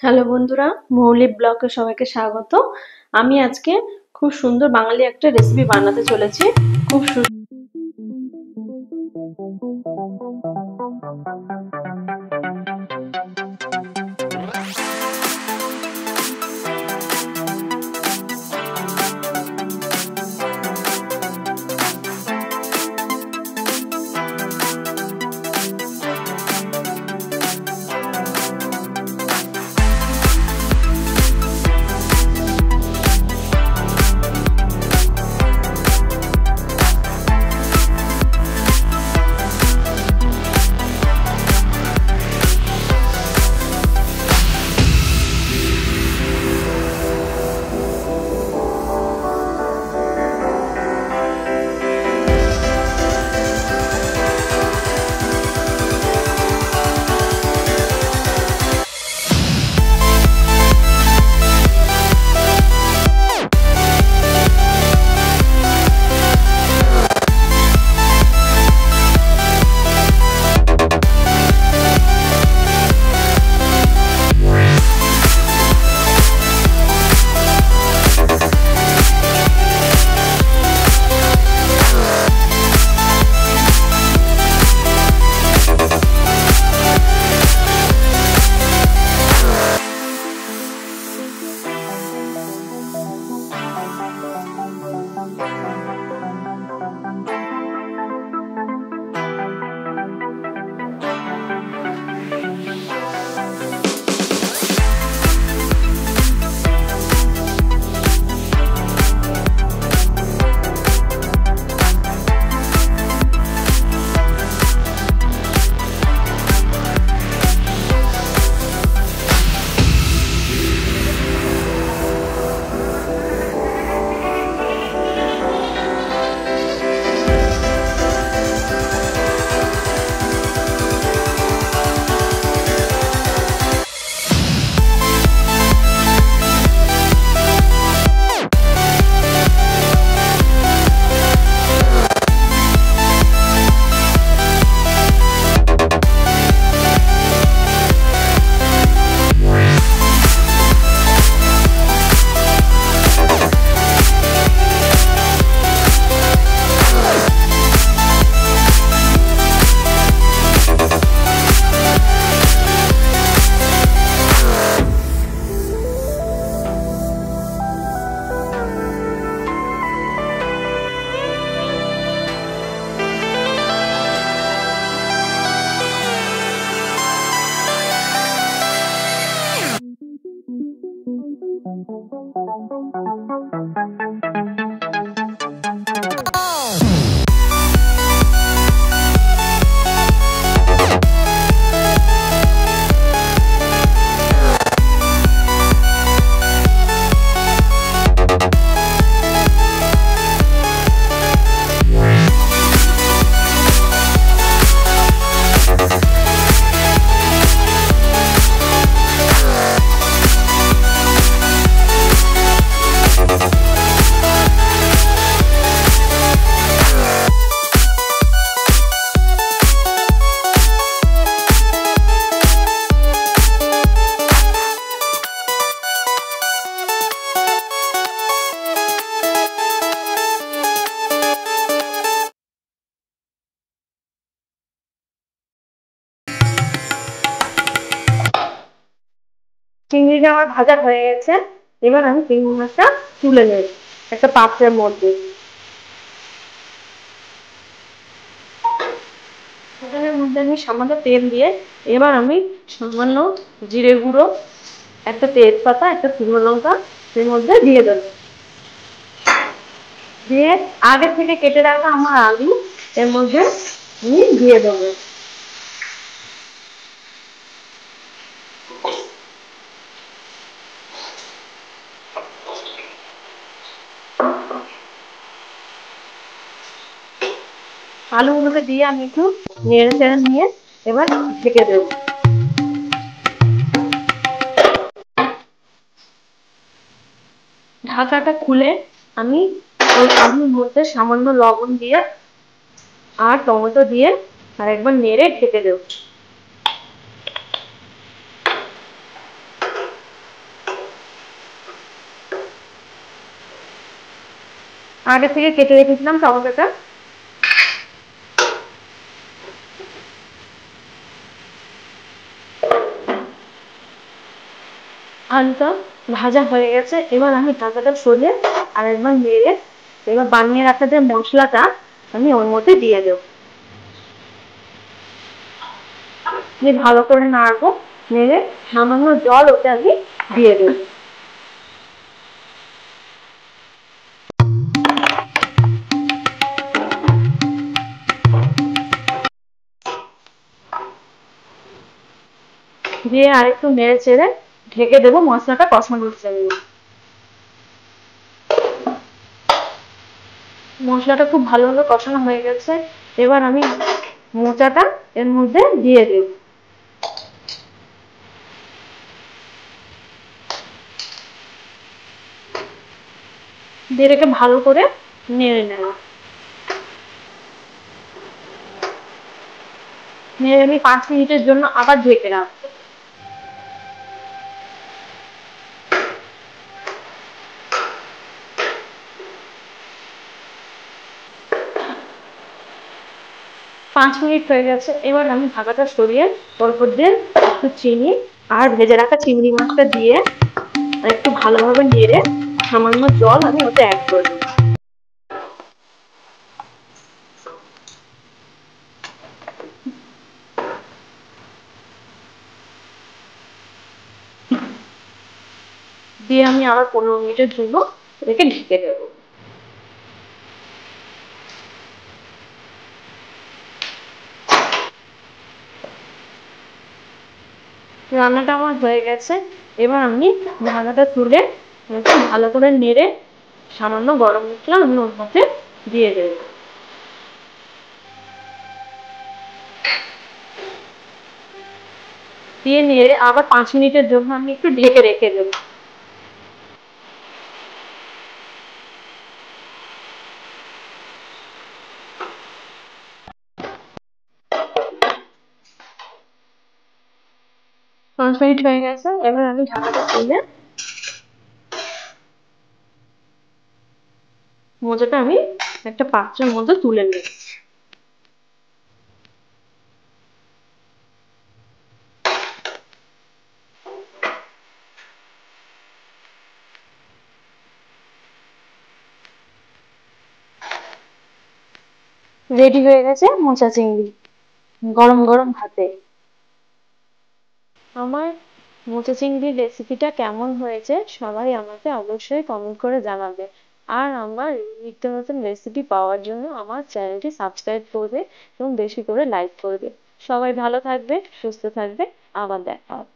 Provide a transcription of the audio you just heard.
Hello বন্ধুরা, মৌলি ব্লগে সবাইকে স্বাগত। আমি আজকে খুব সুন্দর বাঙালি একটা রেসিপি বানাতে চলেছি। খুব চিংড়িটা আমার ভাজা হয়ে গেছে। এবার আমি চিংড়ি মাছটা তুলে নেব একটা পাত্রের মধ্যে। এর মধ্যে আমি সামান্য তেল দিয়ে এবার আমি সামান্য জিরে গুঁড়ো, একটা তেজপাতা, একটা শুকনো লঙ্কা এর মধ্যে দিয়ে দেবো। দিয়ে আগে থেকে কেটে রাখা আমার আলু এর মধ্যে আমি দিয়ে দেবো। আলুগুলোকে দিয়ে আমি একটু নেড়ে চেড়ে নিয়ে এবার ঢেকে দেবো। ঢাকাটা খুলে আমি ওই আলুর মধ্যে সামান্য লবণ দিয়ে আর টমেটো দিয়ে আর একবার নেড়ে ঢেকে দেবো। আগে থেকে কেটে রেখেছিলাম টমেটোটা। আলুটা ভাজা হয়ে গেছে, এবার আমি ঢাকাটা সরিয়ে আর একবার নেড়ে এবার বানিয়ে রাখা যে মশলাটা আমি ওর মধ্যে দিয়ে দেবো। দিয়ে ভালো করে নাড়বো, নেড়ে সামান্য জল ওতে আমি দিয়ে দেবো। দিয়ে আরেকটু নেড়ে চেড়ে ঢেকে দেবো মশলাটা কষানোর জন্য। মশলাটা খুব ভালোভাবে কষানো হয়ে গেছে, এবার আমি মোচাটা এর মধ্যে দিয়ে দেব। দিয়ে রেখে ভালো করে নেড়ে নেব। নেড়ে আমি 5 মিনিটের জন্য আবার ঢেকে রাখবো। পাঁচ মিনিট হয়ে গেছে, এবার আমি ঢাকাটা সরিয়ে ওর উপর দিয়ে একটু চিনি আর ভেজে রাখা চিংড়ি মাছটা দিয়ে একটু ভালোভাবে নেড়ে সামান্য জল আমি ওতে অ্যাড করে দেবো। দিয়ে আমি আবার 15 মিনিটের জন্য এটাকে ঢেকে দেবো। রান্নাটা আমার হয়ে গেছে, এবার আমি ঢাকাটা তুলে একটু ভালো করে নেড়ে সামান্য গরম মশলা আমি ওর মধ্যে দিয়ে দেবো। দিয়ে নেড়ে আবার 5 মিনিটের জন্য আমি একটু ঢেকে রেখে দেবো। 5 মিনিট হয়ে গেছে, এবার আমি ঢাকাটা তুলে মোচাটা আমি একটা পাত্রের মধ্যে তুলে নেব। রেডি হয়ে গেছে মোচা চিংড়ি গরম গরম ভাতে। আমার মোচা চিংড়ির রেসিপিটা কেমন হয়েছে সবাই আমাকে অবশ্যই কমেন্ট করে জানাবে। আর আমার নিত্য নতুন রেসিপি পাওয়ার জন্য আমার চ্যানেলটি সাবস্ক্রাইব করবে এবং বেশি করে লাইক করবে। সবাই ভালো থাকবে, সুস্থ থাকবে, আবার দেখা হবে।